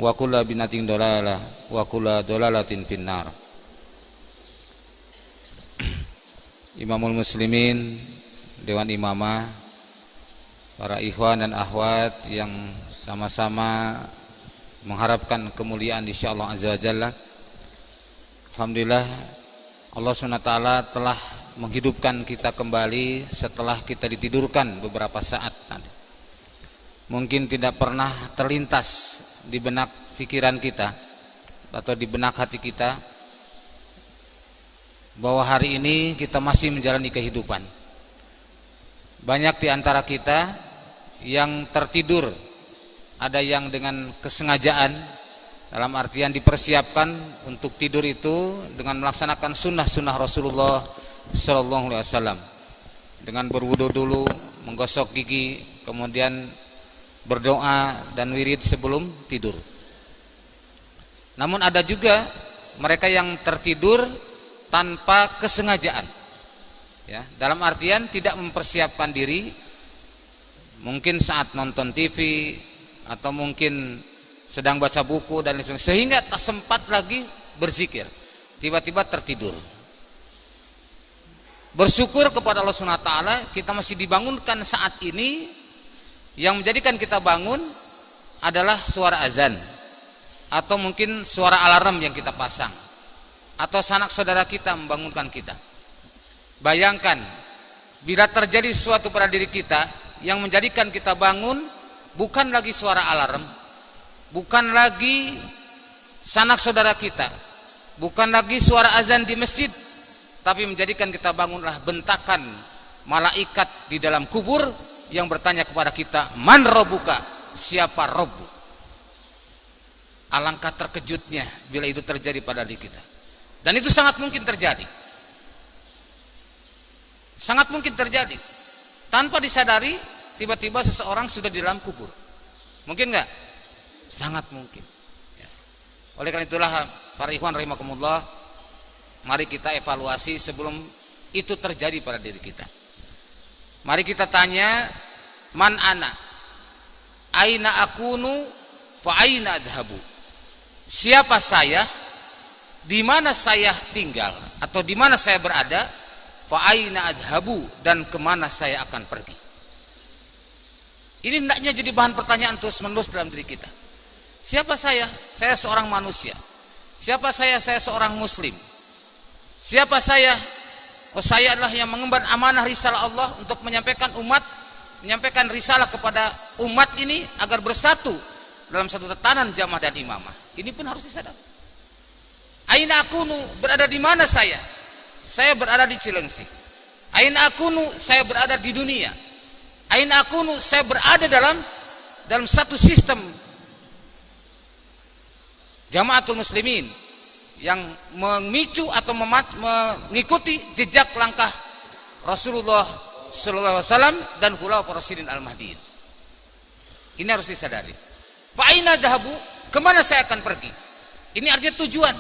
wa kullu bid'atin dhalalah wa kullu dhalalatin finnar. Imamul muslimin, Dewan Imamah, para ikhwan dan akhwat yang sama-sama mengharapkan kemuliaan insyaallah azza wajalla. Alhamdulillah Allah SWT telah menghidupkan kita kembali setelah kita ditidurkan beberapa saat tadi. Mungkin tidak pernah terlintas di benak pikiran kita atau di benak hati kita bahwa hari ini kita masih menjalani kehidupan. Banyak di antara kita yang tertidur, ada yang dengan kesengajaan, dalam artian dipersiapkan untuk tidur itu dengan melaksanakan sunnah-sunnah Rasulullah Sallallahu Alaihi Wasallam, dengan berwudu dulu, menggosok gigi, kemudian berdoa dan wirid sebelum tidur. Namun ada juga mereka yang tertidur tanpa kesengajaan, ya, dalam artian tidak mempersiapkan diri, mungkin saat nonton TV atau mungkin sedang baca buku dan lain sebagainya, sehingga tak sempat lagi berzikir, tiba-tiba tertidur. Bersyukur kepada Allah SWT, kita masih dibangunkan saat ini. Yang menjadikan kita bangun adalah suara azan, atau mungkin suara alarm yang kita pasang, atau sanak saudara kita membangunkan kita. Bayangkan bila terjadi sesuatu pada diri kita yang menjadikan kita bangun, bukan lagi suara alarm, bukan lagi sanak saudara kita, bukan lagi suara azan di masjid, tapi menjadikan kita bangunlah bentakan malaikat di dalam kubur yang bertanya kepada kita, man rabbuka, siapa Rabbu. Alangkah terkejutnya bila itu terjadi pada diri kita. Dan itu sangat mungkin terjadi, sangat mungkin terjadi tanpa disadari. Tiba-tiba seseorang sudah di dalam kubur. Mungkin enggak? Sangat mungkin, ya. Oleh karena itulah para ikhwan rahimakumullah, mari kita evaluasi sebelum itu terjadi pada diri kita. Mari kita tanya, man ana, aina akunu, fa aina adhabu. Siapa saya, di mana saya tinggal atau di mana saya berada, fa aina adhabu, dan kemana saya akan pergi. Ini hendaknya jadi bahan pertanyaan terus-menerus dalam diri kita. Siapa saya? Saya seorang manusia. Siapa saya? Saya seorang muslim. Siapa saya? Oh, saya adalah yang mengemban amanah risalah Allah untuk menyampaikan risalah kepada umat ini agar bersatu dalam satu tatanan jamaah dan imamah. Ini pun harus disadari. Aina akunu, berada di mana saya? Saya berada di Cilengsi. Aina akunu, saya berada di dunia. Aina akunu, saya berada dalam satu sistem jamaatul muslimin yang memicu atau mengikuti jejak langkah Rasulullah Sallallahu Alaihi Wasallam dan Khulafaur Rasyidin Al-Mahdiin. Ini harus disadari. Fa aina dhahabu, kemana saya akan pergi? Ini artinya tujuan,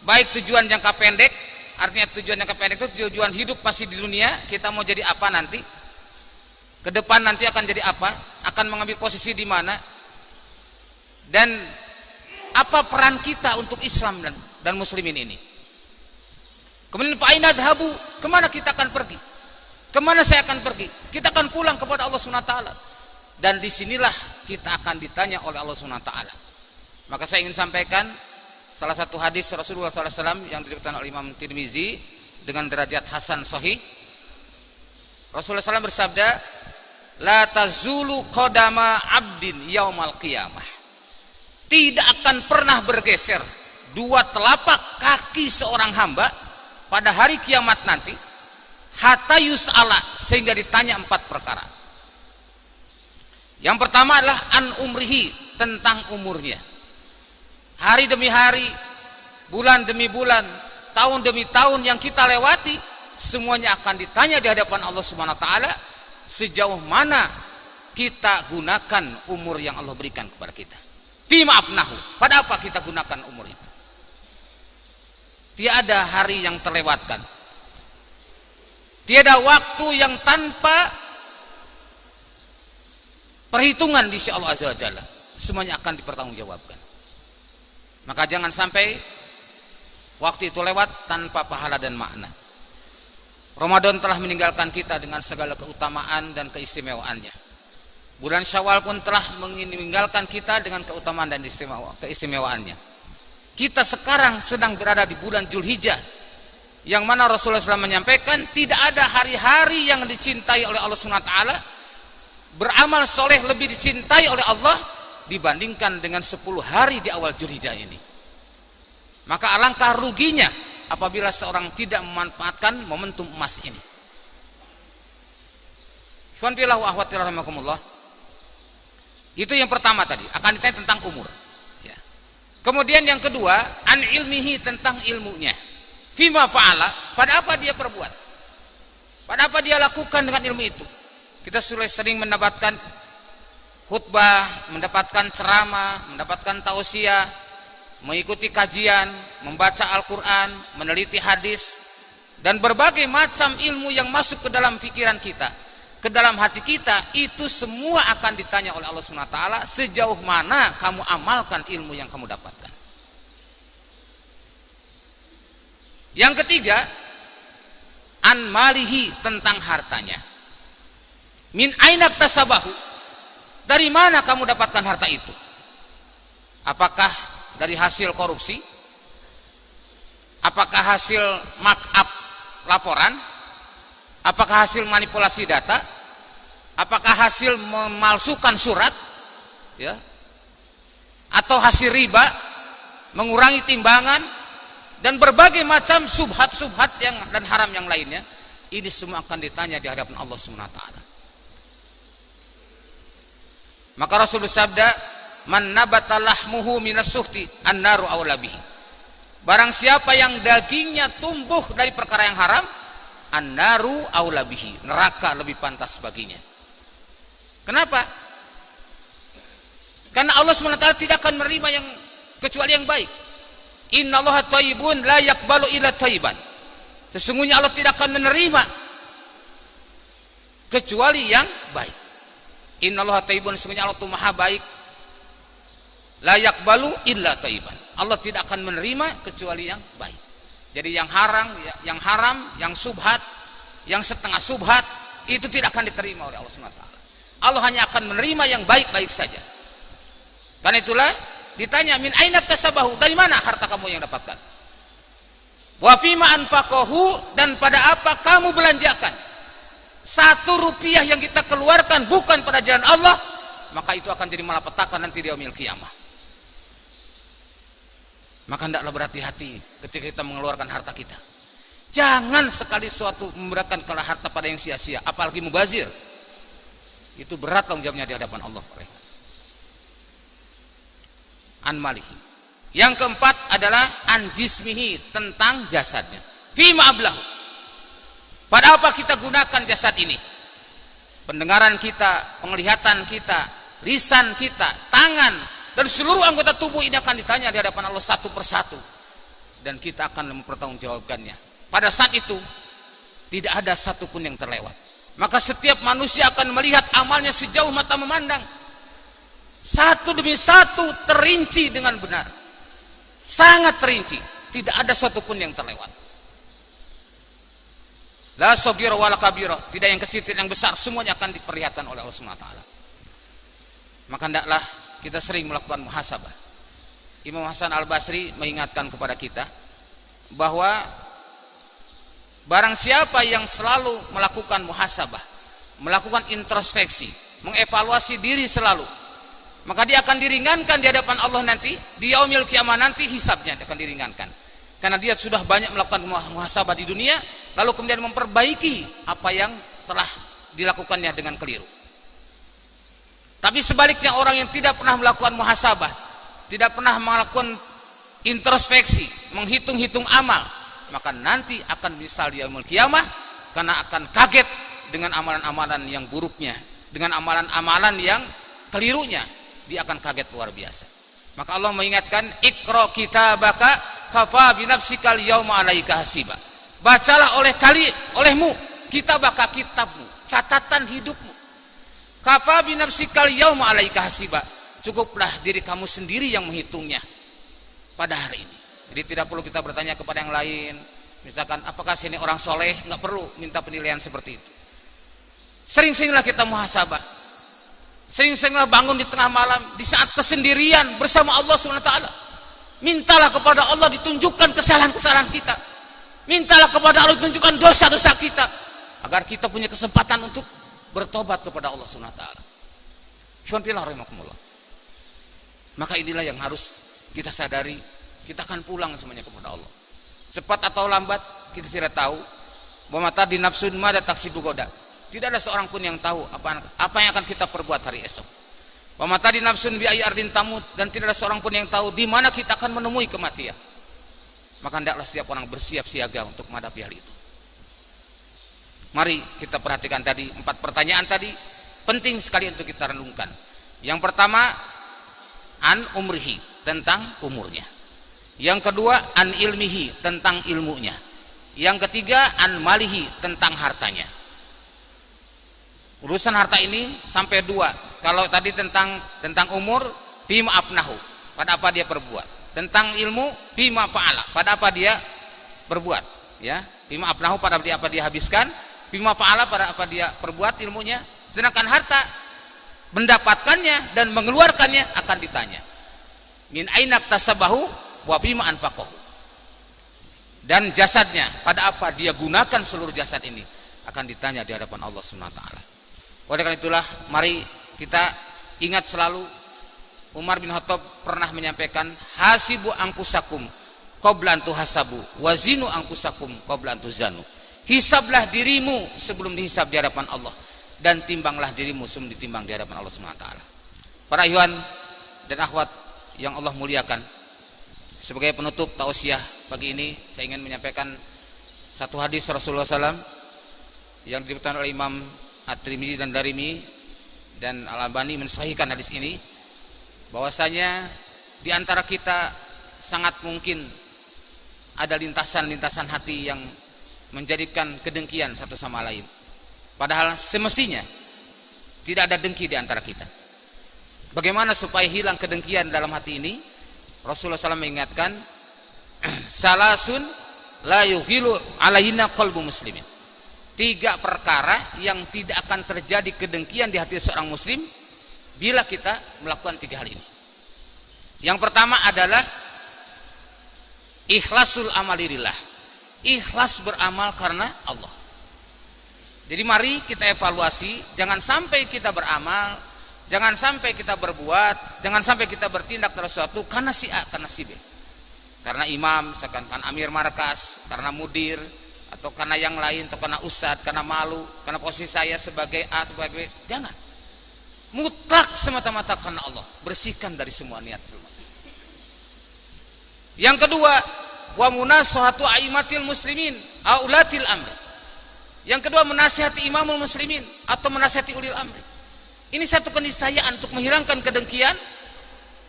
baik tujuan jangka pendek, artinya tujuan jangka pendek itu tujuan hidup masih di dunia, kita mau jadi apa nanti, ke depan nanti akan jadi apa, akan mengambil posisi di mana, dan apa peran kita untuk Islam dan muslimin ini. Kemudian fa aina dhahabu, kemana kita akan pergi? Kemana saya akan pergi? Kita akan pulang kepada Allah SWT. Dan disinilah kita akan ditanya oleh Allah SWT. Maka saya ingin sampaikan salah satu hadis Rasulullah SAW yang diriwayatkan oleh Imam Tirmizi dengan derajat hasan sahih. Rasulullah SAW bersabda, la tazulu qadama abdin yaumal qiyamah. Tidak akan pernah bergeser dua telapak kaki seorang hamba pada hari kiamat nanti, hatta yus'ala, sehingga ditanya 4 perkara. Yang pertama adalah an umrihi, tentang umurnya. Hari demi hari, bulan demi bulan, tahun demi tahun yang kita lewati, semuanya akan ditanya di hadapan Allah Subhanahu wa taala, sejauh mana kita gunakan umur yang Allah berikan kepada kita. Fima afnahu, pada apa kita gunakan umur itu? Tiada hari yang terlewatkan, tiada waktu yang tanpa perhitungan di sisi Allah Azza wa Jalla. semuanya akan dipertanggungjawabkan. Maka jangan sampai waktu itu lewat tanpa pahala dan makna. Ramadan telah meninggalkan kita dengan segala keutamaan dan keistimewaannya. Bulan Syawal pun telah meninggalkan kita dengan keutamaan dan keistimewaannya. Kita sekarang sedang berada di bulan Dzulhijjah, yang mana Rasulullah SAW menyampaikan tidak ada hari-hari yang dicintai oleh Allah SWT, beramal soleh lebih dicintai oleh Allah dibandingkan dengan 10 hari di awal Dzulhijjah ini. Maka alangkah ruginya apabila seorang tidak memanfaatkan momentum emas ini. Ikhwanillah wa akhwati rahimakumullah. Itu yang pertama tadi, akan ditanya tentang umur. Ya. Kemudian yang kedua, an ilmihi, tentang ilmunya. Fima fa'ala, pada apa dia perbuat? Pada apa dia lakukan dengan ilmu itu? Kita sudah sering mendapatkan khutbah, mendapatkan ceramah, mendapatkan tausiah, mengikuti kajian, membaca Al-Quran, meneliti hadis, dan berbagai macam ilmu yang masuk ke dalam pikiran kita, ke dalam hati kita, itu semua akan ditanya oleh Allah SWT sejauh mana kamu amalkan ilmu yang kamu dapatkan. Yang ketiga, an malihi, tentang hartanya. Min ainak tasabahu, dari mana kamu dapatkan harta itu? Apakah dari hasil korupsi? Apakah hasil markup laporan? Apakah hasil manipulasi data? Apakah hasil memalsukan surat? Ya. Atau hasil riba, mengurangi timbangan, dan berbagai macam subhat-subhat yang dan haram yang lainnya? Ini semua akan ditanya di hadapan Allah SWT. Maka Rasul bersabda, man nabata lahmuhu minas suhti annaru awla bihi. Barang siapa yang dagingnya tumbuh dari perkara yang haram, annaru awla bihi, neraka lebih pantas baginya. Kenapa? Karena Allah SWT tidak akan menerima yang kecuali yang baik. Innallaha thayyibun la yaqbalu illa thayyiban. Sesungguhnya Allah tidak akan menerima kecuali yang baik. Innallaha thayyibun, sesungguhnya Allah itu maha baik. La yaqbalu illa thayyiban. Allah tidak akan menerima kecuali yang baik. Jadi yang haram, yang subhat, yang setengah subhat, itu tidak akan diterima oleh Allah SWT. Allah hanya akan menerima yang baik-baik saja. Karena itulah ditanya, min aina tasabahu, dari mana harta kamu yang dapatkan? Wa fima anfaqahu, dan pada apa kamu belanjakan? 1 rupiah yang kita keluarkan bukan pada jalan Allah, maka itu akan jadi malapetaka nanti di yaumil qiyamah. Maka hendaklah berhati-hati ketika kita mengeluarkan harta kita. Jangan sekali suatu memberikan kalau harta pada yang sia-sia, apalagi mubazir. Itu berat tanggung jawabnya di hadapan Allah. An malihi. Yang keempat adalah an jismihi, tentang jasadnya. Fima ablahu, pada apa kita gunakan jasad ini? Pendengaran kita, penglihatan kita, lisan kita, tangan, dan seluruh anggota tubuh ini akan ditanya di hadapan Allah satu persatu, dan kita akan mempertanggungjawabkannya. Pada saat itu tidak ada satupun yang terlewat. Maka setiap manusia akan melihat amalnya sejauh mata memandang, satu demi satu terinci dengan benar, sangat terinci, tidak ada satupun yang terlewat. La sogira wala kabira, tidak yang kecil tidak yang besar, semuanya akan diperlihatkan oleh Allah SWT. Maka hendaklah kita sering melakukan muhasabah. Imam Hasan Al-Basri mengingatkan kepada kita bahwa barang siapa yang selalu melakukan muhasabah, melakukan introspeksi, mengevaluasi diri selalu, maka dia akan diringankan di hadapan Allah nanti di yaumil qiyamah, nanti hisabnya akan diringankan. Karena dia sudah banyak melakukan muhasabah di dunia, lalu kemudian memperbaiki apa yang telah dilakukannya dengan keliru. Tapi sebaliknya orang yang tidak pernah melakukan muhasabah, tidak pernah melakukan introspeksi, menghitung-hitung amal, maka nanti akan misal di yaumul qiyamah, karena akan kaget dengan amalan-amalan yang buruknya, dengan amalan-amalan yang kelirunya, dia akan kaget luar biasa. Maka Allah mengingatkan, Iqra kitabaka kafa binafsikal yauma alaika hasiba. Bacalah olehmu kitabaka, kitabmu, catatan hidupmu. Kafa binafsikal yauma alaika hasiba. cukuplah diri kamu sendiri yang menghitungnya pada hari ini. Jadi tidak perlu kita bertanya kepada yang lain. Misalkan apakah sini orang soleh, nggak perlu minta penilaian seperti itu. Sering-seringlah kita muhasabah. Sering-seringlah bangun di tengah malam di saat kesendirian bersama Allah SWT. Mintalah kepada Allah ditunjukkan kesalahan-kesalahan kita. Mintalah kepada Allah ditunjukkan dosa-dosa kita agar kita punya kesempatan untuk bertobat kepada Allah SWT. Maka inilah yang harus kita sadari. Kita akan pulang semuanya kepada Allah. Cepat atau lambat kita tidak tahu. Wa mata di nafsun ma da taksibu goda. Tidak ada seorang pun yang tahu apa yang akan kita perbuat hari esok. Wa mata di nafsun bi ayyi ardin tamut, dan tidak ada seorang pun yang tahu di mana kita akan menemui kematian. Maka hendaklah setiap orang bersiap siaga untuk menghadapi hal itu. Mari kita perhatikan tadi 4 pertanyaan tadi, penting sekali untuk kita renungkan. Yang pertama, an umrihi, tentang umurnya. Yang kedua, an ilmihi, tentang ilmunya. Yang ketiga, an malihi, tentang hartanya. Urusan harta ini sampai 2. Kalau tadi tentang umur, bima afnahu, pada apa dia perbuat. Tentang ilmu, bima fa'ala, pada apa dia berbuat, ya. Bima afnahu, pada apa dia habiskan. Bima fa'ala, pada apa dia perbuat ilmunya. Sedangkan harta, mendapatkannya dan mengeluarkannya akan ditanya. Min ainak tasabahu wa bima anfaqahu. Dan jasadnya, pada apa dia gunakan seluruh jasad ini, akan ditanya di hadapan Allah Subhanahu wa taala. Oleh karena itulah mari kita ingat selalu Umar bin Khattab pernah menyampaikan, hasibu angkusakum qabla an tuhasabu wazinu angkusakum qabla an tuzanu. Hisablah dirimu sebelum dihisab di hadapan Allah, dan timbanglah dirimu sebelum ditimbang di hadapan Allah Subhanahu wa taala. Para ikhwan dan akhwat yang Allah muliakan, sebagai penutup tausiah pagi ini saya ingin menyampaikan satu hadis Rasulullah SAW yang diriwayatkan oleh Imam At-Tirmidzi dan Darimi, dan Al-Albani mensahihkan hadis ini, bahwasanya di antara kita sangat mungkin ada lintasan-lintasan hati yang menjadikan kedengkian satu sama lain. Padahal semestinya tidak ada dengki di antara kita. Bagaimana supaya hilang kedengkian dalam hati ini? Rasulullah SAW mengingatkan, salasun la yuhilu alaihina qalbu muslimin. 3 perkara yang tidak akan terjadi kedengkian di hati seorang muslim bila kita melakukan 3 hal ini. Yang pertama adalah ikhlasul amali lillah. Ikhlas beramal karena Allah. Jadi mari kita evaluasi, jangan sampai kita beramal, jangan sampai kita berbuat, jangan sampai kita bertindak dalam sesuatu karena si A, karena si B. Karena imam, misalkan kan amir markas, karena mudir, atau karena yang lain, atau karena ustadz, karena malu, karena posisi saya sebagai A, sebagai B. Jangan. Mutlak semata-mata karena Allah. Bersihkan dari semua niat. Yang kedua, wa munasahatu aimatil muslimin aulatil amri. Yang kedua, menasihati imamul muslimin atau menasihati ulil amri. Ini satu keniscayaan untuk menghilangkan kedengkian.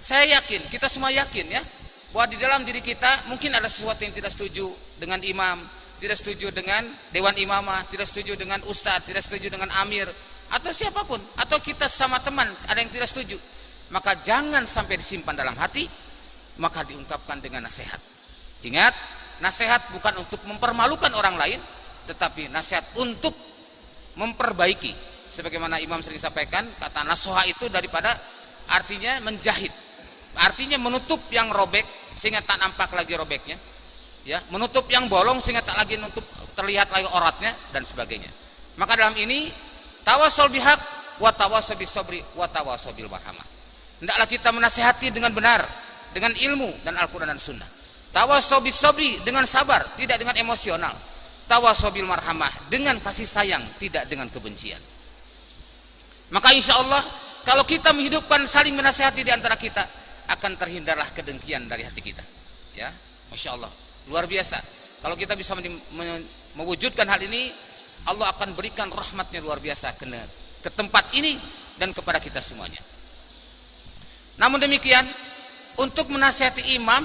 Saya yakin, kita semua yakin ya, bahwa di dalam diri kita mungkin ada sesuatu yang tidak setuju dengan imam, tidak setuju dengan dewan imamah, tidak setuju dengan ustadz, tidak setuju dengan amir, atau siapapun, atau kita sama teman ada yang tidak setuju. Maka jangan sampai disimpan dalam hati, maka diungkapkan dengan nasihat. Ingat, nasihat bukan untuk mempermalukan orang lain, tetapi nasihat untuk memperbaiki. Sebagaimana imam sering sampaikan, kata nasoha itu daripada artinya menjahit, artinya menutup yang robek sehingga tak nampak lagi robeknya, ya, menutup yang bolong sehingga tak lagi nutup, terlihat lagi oratnya, dan sebagainya. Maka dalam ini tawassul bihaq wa tawassul bisabri wa tawassul bil marhamah. Hendaklah kita menasihati dengan benar, dengan ilmu dan Al-Qur'an dan Sunnah. Tawassul bisabri, dengan sabar, tidak dengan emosional. Tawassul bil marhamah, dengan kasih sayang, tidak dengan kebencian. Maka insya Allah kalau kita menghidupkan saling menasihati di antara kita, akan terhindarlah kedengkian dari hati kita. Ya, masya Allah, luar biasa. Kalau kita bisa mewujudkan hal ini, Allah akan berikan rahmatnya luar biasa ke tempat ini dan kepada kita semuanya. Namun demikian, untuk menasihati imam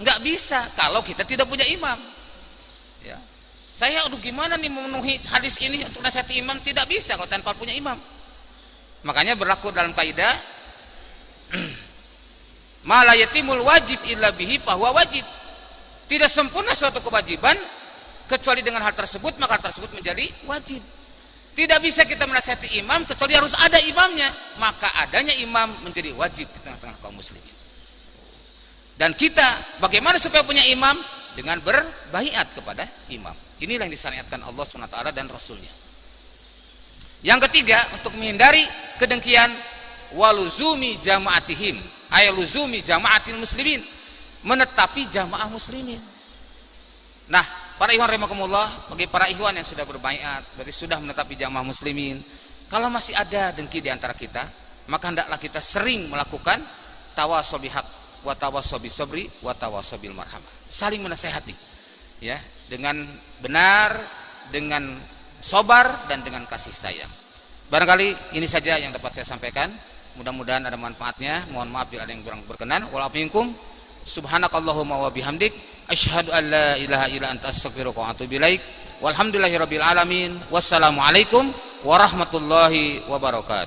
nggak bisa kalau kita tidak punya imam. Ya, saya aduh gimana nih memenuhi hadis ini untuk nasihati imam? Tidak bisa kalau tanpa punya imam. Makanya berlaku dalam kaidah Ma la yatimul wajib illa bihi fahuwa wajib. Tidak sempurna suatu kewajiban kecuali dengan hal tersebut, maka hal tersebut menjadi wajib. Tidak bisa kita menasihati imam kecuali harus ada imamnya, maka adanya imam menjadi wajib di tengah-tengah kaum muslimin. Dan kita bagaimana supaya punya imam? Dengan berbaiat kepada imam. Inilah yang disyariatkan Allah SWT dan Rasulnya. Yang ketiga, untuk menghindari kedengkian, waluzumi jama'atihim, ayaluzumi jama'atil muslimin, menetapi jamaah muslimin. Nah, para ikhwan rahimakumullah, bagi para ikhwan yang sudah berbaiat, berarti sudah menetapi jamaah muslimin, kalau masih ada dengki di antara kita, maka hendaklah kita sering melakukan tawassul bihaq wa tawassul bisabri wa tawassul bil marhamah. Saling menasehati, ya, dengan benar, dengan sabar dan dengan kasih sayang. Barangkali ini saja yang dapat saya sampaikan. Mudah-mudahan ada manfaatnya. Mohon maaf bila ada yang kurang berkenan. Wala minkum. Subhanakallahumma wa bihamdik, asyhadu an la ilaha illa anta astaghfiruka wa atubu ilaik. Walhamdulillahirabbil alamin. Wassalamualaikum warahmatullahi wabarakatuh.